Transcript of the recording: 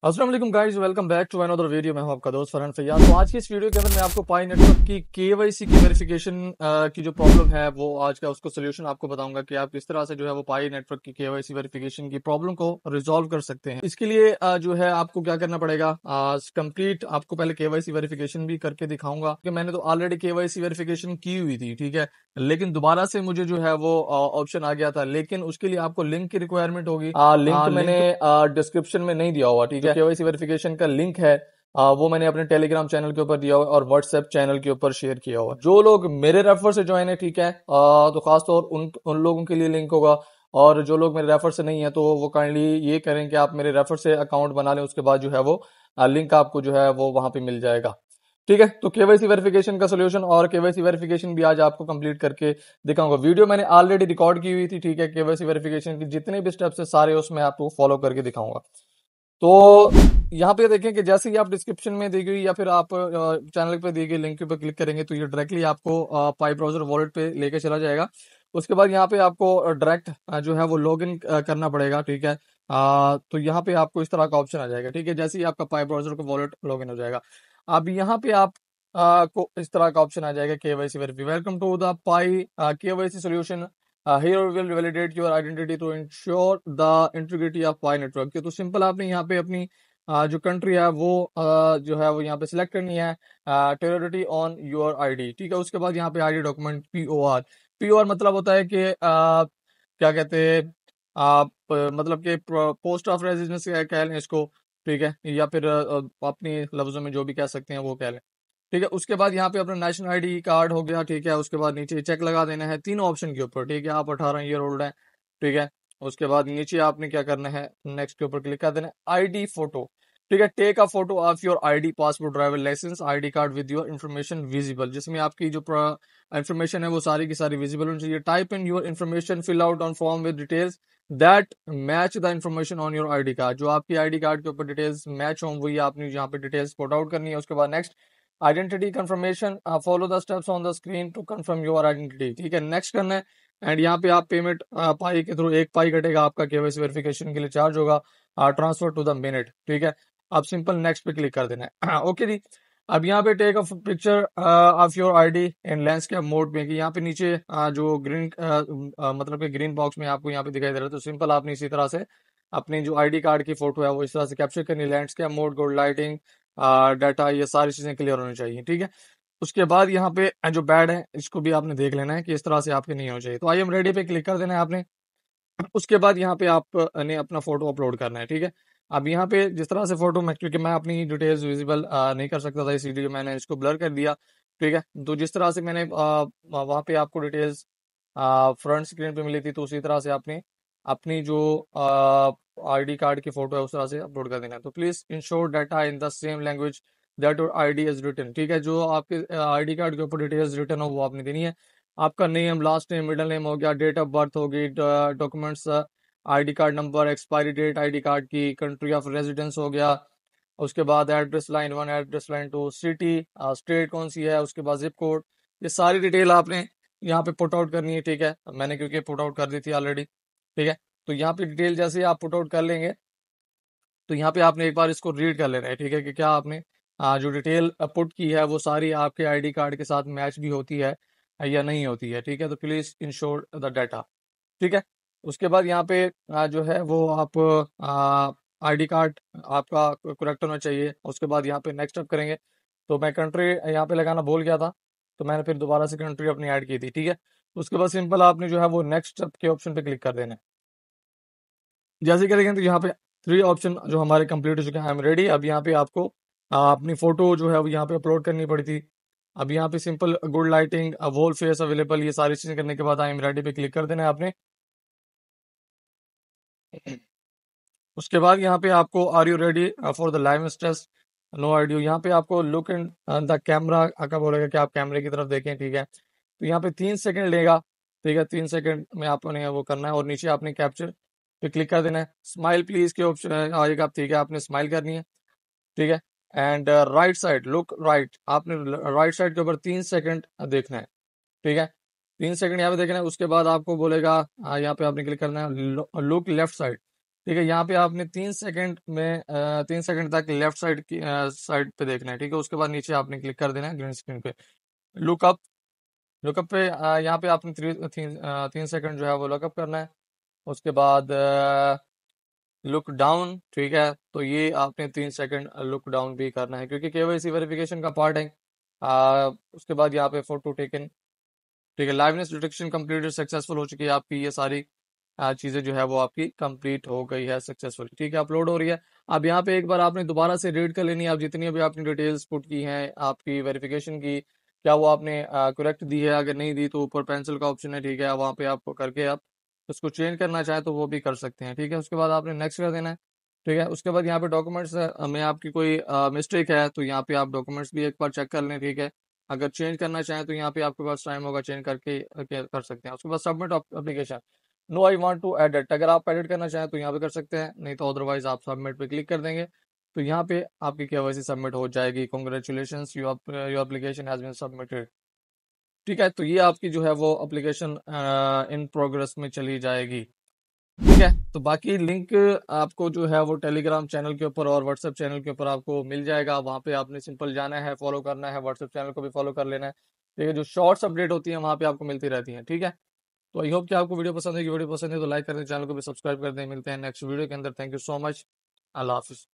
अस्सलाम वालेकुम guys, welcome back to another video. मैं हूं आपका दोस्त फरहान फैयाज। तो आज की इस वीडियो के अंदर मैं आपको पाई नेटवर्क की केवाईसी की वेरिफिकेशन की जो प्रॉब्लम है वो आज का उसको सोल्यूशन आपको बताऊंगा कि आप किस तरह से जो है वो पाई नेटवर्क की केवाईसी वेरिफिकेशन की प्रॉब्लम को रिजॉल्व कर सकते हैं। इसके लिए जो है आपको क्या करना पड़ेगा, कंप्लीट आपको पहले केवाईसी वेरिफिकेशन भी करके दिखाऊंगा कि मैंने तो ऑलरेडी केवाईसी वेरिफिकेशन की हुई थी, ठीक है, लेकिन दोबारा से मुझे जो है वो ऑप्शन आ गया था, लेकिन उसके लिए आपको लिंक की रिक्वायरमेंट होगी। लिंक मैंने डिस्क्रिप्शन में नहीं दिया हुआ, ठीक है। केवाईसी वेरिफिकेशन का लिंक है वो मैंने अपने टेलीग्राम चैनल के ऊपर दिया हुआ है और व्हाट्सएप चैनल के ऊपर शेयर किया हुआ है। जो लोग मेरे रेफर से ज्वाइन है, ठीक है, तो खासतौर उन लोगों के लिए लिंक होगा, और जो लोग मेरे रेफर से नहीं है तो वो काइंडली ये करें कि आप मेरे रेफर से अकाउंट बना लें, उसके बाद जो है वो लिंक आपको जो है वो वहां पे मिल जाएगा, ठीक है। तो केवाईसी वेरिफिकेशन का सोल्यूशन और केवाईसी वेरिफिकेशन भी आज आपको कंप्लीट करके दिखाऊंगा। वीडियो मैंने ऑलरेडी रिकॉर्ड की हुई थी, ठीक है। केवाईसी वेरिफिकेशन की जितने भी स्टेप्स है सारे उसमें आपको फॉलो करके दिखाऊंगा। तो यहाँ पे देखें कि जैसे ही आप डिस्क्रिप्शन में दी गई या फिर आप चैनल पे दी गई लिंक पे क्लिक करेंगे तो ये डायरेक्टली आपको पाई ब्राउजर वॉलेट पे लेके चला जाएगा। उसके बाद यहाँ पे आपको डायरेक्ट जो है वो लॉगिन करना पड़ेगा, ठीक है। तो यहाँ पे आपको इस तरह का ऑप्शन आ जाएगा, ठीक है। जैसे ही आपका पाई ब्राउजर का वॉलेट लॉगिन हो जाएगा, अब यहाँ पे आप को इस तरह का ऑप्शन आ जाएगा KYC verify. Welcome to the Pi KYC solution. Here we will validate your identity to ensure the integrity of Pi network। तो सिंपल आपने यहाँ पे अपनी जो कंट्री है वो जो है वो यहाँ पे सिलेक्ट करनी है, टेरिटरी ऑन योर आईडी, ठीक है। उसके बाद यहाँ पे आईडी डॉक्यूमेंट पीओआर मतलब होता है कि क्या कहते हैं आप, मतलब कि पोस्ट ऑफ रेजिडेंस कह लें इसको, ठीक है, या फिर अपनी लफ्जों में जो भी कह सकते हैं वो कह लें, ठीक है। उसके बाद यहाँ पे अपना नेशनल आईडी कार्ड हो गया, ठीक है। उसके बाद नीचे चेक लगा देना है तीनों ऑप्शन के ऊपर, ठीक है। आप 18 ईयर ओल्ड हैं, ठीक है। उसके बाद नीचे आपने क्या करना है, नेक्स्ट के ऊपर क्लिक कर देना है। आईडी फोटो, ठीक है। Take a photo of your ID, passport, driver license, ID card with your information visible, जिसमें आपकी जो इन्फॉर्मेशन है वो सारी की सारी विजिबल होनी चाहिए। Type in your information, fill out on form with details that match the information on your ID card. जो आपकी आईडी कार्ड के ऊपर डिटेल्स मैच हों वही आपने यहाँ पे डिटेल्स पुट आउट करनी है। उसके बाद next identity confirmation, follow the steps on the screen to confirm your identity, ठीक है। नेक्स्ट करना है एंड यहाँ पे आप पेमेंट पाई के थ्रू 1 पाई कटेगा आपका केवाईसी वेरिफिकेशन के लिए चार्ज होगा, ट्रांसफर टू द मिनट, ठीक है। आप सिंपल नेक्स्ट पे क्लिक कर देना है। ओके जी। अब यहाँ पे take a picture of your ID in landscape mode में, कि यहाँ पे नीचे जो ग्रीन मतलब कि ग्रीन बॉक्स में आपको यहाँ पे दिखाई दे रहा है, तो सिंपल आपने इसी तरह से अपनी जो आईडी कार्ड की फोटो है वो इस तरह से कैप्चर करनी। Landscape mode, good lighting, data, ये सारी चीजें क्लियर होनी चाहिए, ठीक है। उसके बाद यहाँ पे जो बैड है इसको भी आपने देख लेना है कि इस तरह से आपके नहीं होना चाहिए। तो आई एम रेडी पे क्लिक कर देना है आपने। उसके बाद यहाँ पे आपने अपना फोटो अपलोड करना है, ठीक है। अब यहाँ पे जिस तरह से फोटो में, क्योंकि मैं अपनी डिटेल्स विजिबल नहीं कर सकता था इसीलिए मैंने इसको ब्लर कर दिया, ठीक है। तो जिस तरह से मैंने वहाँ पे आपको डिटेल्स फ्रंट स्क्रीन पे मिली थी, तो उसी तरह से आपने अपनी जो आईडी कार्ड की फोटो है उस तरह से अपलोड कर देना है। तो please ensure data in the same language that your ID is written, ठीक है। जो आपके आईडी कार्ड के ऊपर डिटेल्स रिटन हो वो आपने देनी है। आपका name, last name, middle name हो गया, डेट ऑफ बर्थ होगी, documents, ID card number, expiry date ID card की, कंट्री ऑफ रेजिडेंस हो गया। उसके बाद address line 1, address line 2, city, state कौन सी है, उसके बाद जिप कोड, ये सारी डिटेल आपने यहाँ पे पुट आउट करनी है, ठीक है। मैंने क्योंकि पुट आउट कर दी थी ऑलरेडी, ठीक है। तो यहाँ पे डिटेल जैसे ही आप पुट आउट कर लेंगे तो यहाँ पे आपने एक बार इसको रीड कर लेना है, ठीक है, कि क्या आपने जो डिटेल पुट की है वो सारी आपके आईडी कार्ड के साथ मैच भी होती है या नहीं होती है, ठीक है। तो प्लीज इंश्योर द डाटा, ठीक है। उसके बाद यहाँ पे जो है वो आप आईडी कार्ड आपका करेक्ट होना चाहिए। उसके बाद यहाँ पे नेक्स्ट अप करेंगे, तो मैं कंट्री यहाँ पे लगाना भूल गया था, तो मैंने फिर दोबारा से कंट्री अपनी ऐड की थी, ठीक है। उसके बाद सिंपल आपने जो है वो नेक्स्ट अप के ऑप्शन पे क्लिक कर देना है। जैसे करेंगे तो यहाँ पे 3 ऑप्शन जो हमारे कंप्लीट हो चुके हैं। आई एम रेडी। अब यहाँ पे आपको अपनी फोटो जो है वो यहाँ पे अपलोड करनी पड़ी थी। अब यहाँ पे simple good lighting, wall face available, ये सारी चीजें करने के बाद आई एम रेडी पे क्लिक कर देना है आपने। उसके बाद यहाँ पे आपको are you ready for the live stress, no audio, यहाँ पे आपको लुक इन द कैमरा का बोलेगा कि आप कैमरे की तरफ देखें, ठीक है। तो यहाँ पे 3 सेकंड लेगा, ठीक है। 3 सेकंड में आपने वो करना है और नीचे आपने कैप्चर पे क्लिक कर देना है। स्माइल प्लीज के ऑप्शन आएगा, ठीक है, आपने स्माइल करनी है, ठीक है। And right side, look right, आपने राइट साइड के ऊपर 3 सेकंड देखना है, ठीक है। 3 सेकंड यहाँ पे देखना है। उसके बाद आपको बोलेगा यहाँ पे आपने क्लिक करना है लुक लेफ्ट साइड, ठीक है, यहाँ पे आपने 3 सेकंड में 3 सेकंड तक लेफ्ट साइड की साइड पे देखना है। ठीक है, उसके बाद नीचे आपने क्लिक कर देना है ग्रीन स्क्रीन पे। लुकअप लुकअप पे यहाँ पे आपने 3 सेकंड जो है वो लुकअप करना है। उसके बाद लुक डाउन। ठीक है, तो ये आपने 3 सेकंड लुक डाउन भी करना है क्योंकि केवाईसी वेरिफिकेशन का पार्ट है। उसके बाद यहाँ पे फोटो टेकन। ठीक है, लाइवनेस डिटेक्शन कंप्लीटेड सक्सेसफुल हो चुकी है आपकी। ये सारी चीजें जो है वो आपकी कंप्लीट हो गई है सक्सेसफुल। ठीक है, अपलोड हो रही है। अब यहाँ पे एक बार आपने दोबारा से रीड कर लेनी है। आप जितनी भी आपने डिटेल्स पुट की हैं आपकी वेरिफिकेशन की, क्या वो आपने करेक्ट दी है? अगर नहीं दी तो ऊपर पेंसिल का ऑप्शन है। ठीक है, वहाँ पे आपको करके आप उसको चेंज करना चाहें तो वो भी कर सकते हैं। ठीक है, उसके बाद आपने नेक्स्ट कर देना है। ठीक है, उसके बाद यहाँ पे डॉक्यूमेंट्स में आपकी कोई मिस्टेक है तो यहाँ पे आप डॉक्यूमेंट्स भी एक बार चेक कर लें। ठीक है, अगर चेंज करना चाहें तो यहाँ पे आपके पास टाइम होगा, चेंज करके कर सकते हैं। उसके बाद submit application. No I want to edit, अगर आप एडिट करना चाहें तो यहाँ पे कर सकते हैं, नहीं तो अदरवाइज आप सबमिट पे क्लिक कर देंगे तो यहाँ पे आपकी केवाईसी सबमिट हो जाएगी। Congratulations, your application has been submitted. ठीक है, तो ये आपकी जो है वो एप्लीकेशन इन प्रोग्रेस में चली जाएगी। ठीक है, तो बाकी लिंक आपको जो है वो टेलीग्राम चैनल के ऊपर और व्हाट्सएप चैनल के ऊपर आपको मिल जाएगा। वहाँ पे आपने सिंपल जाना है, फॉलो करना है, व्हाट्सएप चैनल को भी फॉलो कर लेना है। ठीक है, जो शॉर्ट्स अपडेट होती है वहाँ पे आपको मिलती रहती है। ठीक है, तो आई होप कि आपको वीडियो पसंद है। वीडियो पसंद है तो लाइक कर दें, चैनल को भी सब्सक्राइब कर दें। मिलते हैं नेक्स्ट वीडियो के अंदर। Thank you so much. Allah Hafiz.